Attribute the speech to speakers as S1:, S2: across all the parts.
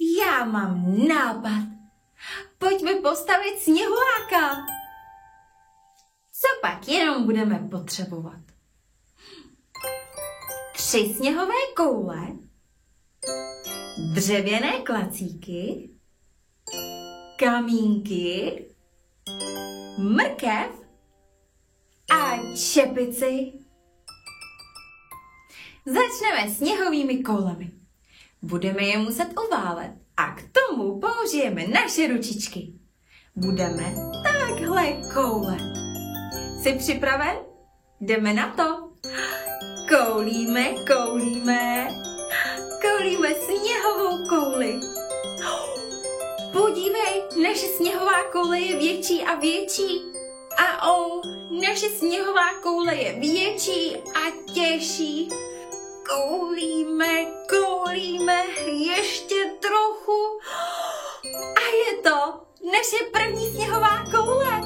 S1: Já mám nápad. Pojďme postavit sněhuláka. Co pak jenom budeme potřebovat? 3 sněhové koule, dřevěné klacíky, kamínky, mrkev a čepici. Začneme sněhovými koulemi. Budeme je muset uválet a k tomu použijeme naše ručičky. Budeme takhle koulet. Jsi připraven? Jdeme na to. Koulíme, koulíme. Koulíme sněhovou kouli. Podívej, naše sněhová koule je větší a větší. A naše sněhová koule je větší a těžší. Koulíme, koulíme, ještě trochu. A je to naše první sněhová koule.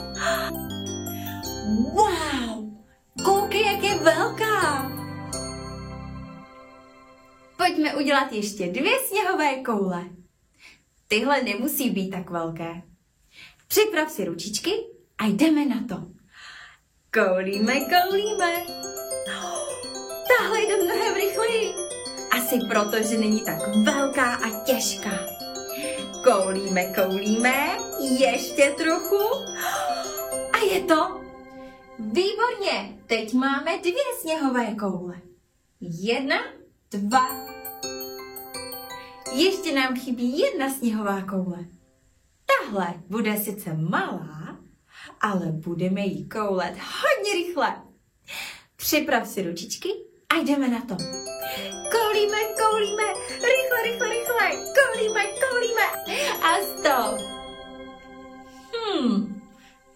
S1: Wow, koukej, jak je velká. Pojďme udělat ještě 2 sněhové koule. Tyhle nemusí být tak velké. Připrav si ručičky a jdeme na to. Koulíme, koulíme. Tahle jde mnohem rychleji. Asi proto, že není tak velká a těžká. Koulíme, koulíme. Ještě trochu. A je to. Výborně. Teď máme 2 sněhové koule. 1, 2. Ještě nám chybí 1 sněhová koule. Tahle bude sice malá, ale budeme jí koulet hodně rychle. Připrav si ručičky a jdeme na to. Koulíme, koulíme, rychle, rychle, rychle. Koulíme, koulíme. A stop.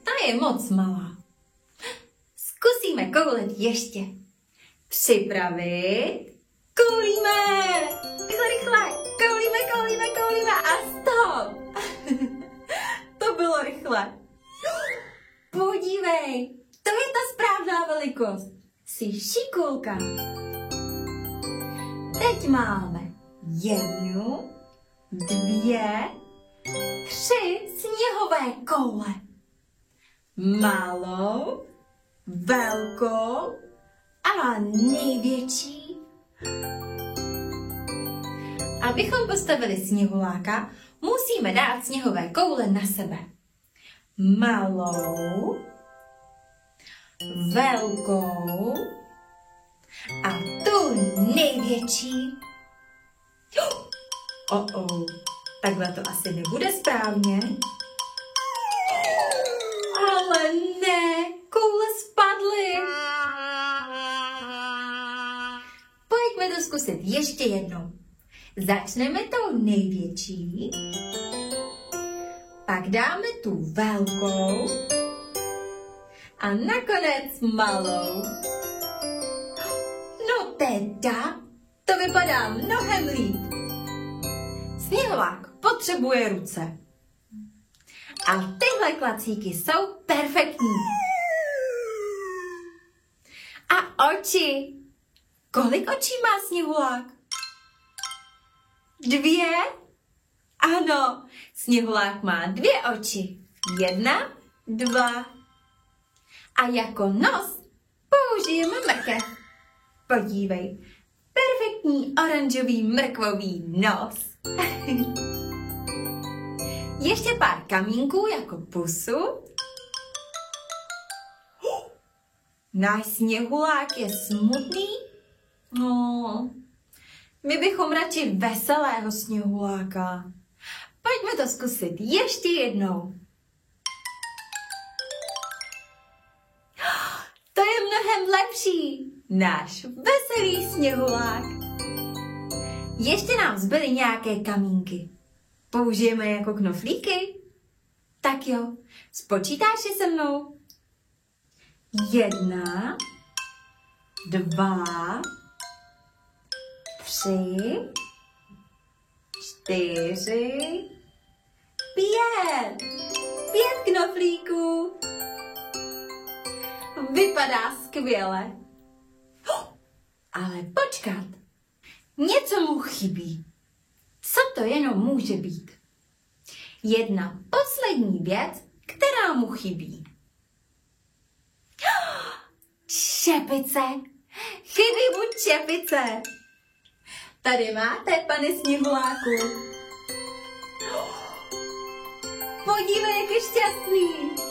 S1: Ta je moc malá. Zkusíme koulet ještě. Připravit. Koulíme. Rychle, rychle. Koulíme, koulíme, koulíme a stop. To bylo rychle. Podívej, to je ta správná velikost. Jsi šikulka. Teď máme 1, 2, 3 sněhové koule. Malou, velkou a největší. Abychom postavili sněhuláka, musíme dát sněhové koule na sebe. Malou, velkou a tu největší. Takhle to asi nebude správně. Ale ne, koule spadly. Pojďme to zkusit ještě jednou. Začneme tou největší, pak dáme tu velkou a nakonec malou. No teda, to vypadá mnohem líp. Sněhulák potřebuje ruce. A tyhle klacíky jsou perfektní. A oči. Kolik očí má sněhulák? 2? Ano, sněhulák má 2 oči. 1, 2. A jako nos použijeme mrkev. Podívej, perfektní oranžový mrkvový nos. Ještě pár kamínků jako pusu. Náš sněhulák je smutný. No, my bychom radši veselého sněhuláka. Pojďme to zkusit ještě jednou. To je mnohem lepší. Náš veselý sněhulák. Ještě nám zbyly nějaké kamínky. Použijeme jako knoflíky? Tak jo, spočítáš si se mnou? 1, 2, 3, 4, 5. 5 knoflíků. Vypadá skvěle. Ale počkat. Něco mu chybí. Co to jenom může být? Jedna poslední věc, která mu chybí. Čepice. Chybí mu čepice. Tady máte, pane Sněhuláku. Podívej, jak je šťastný.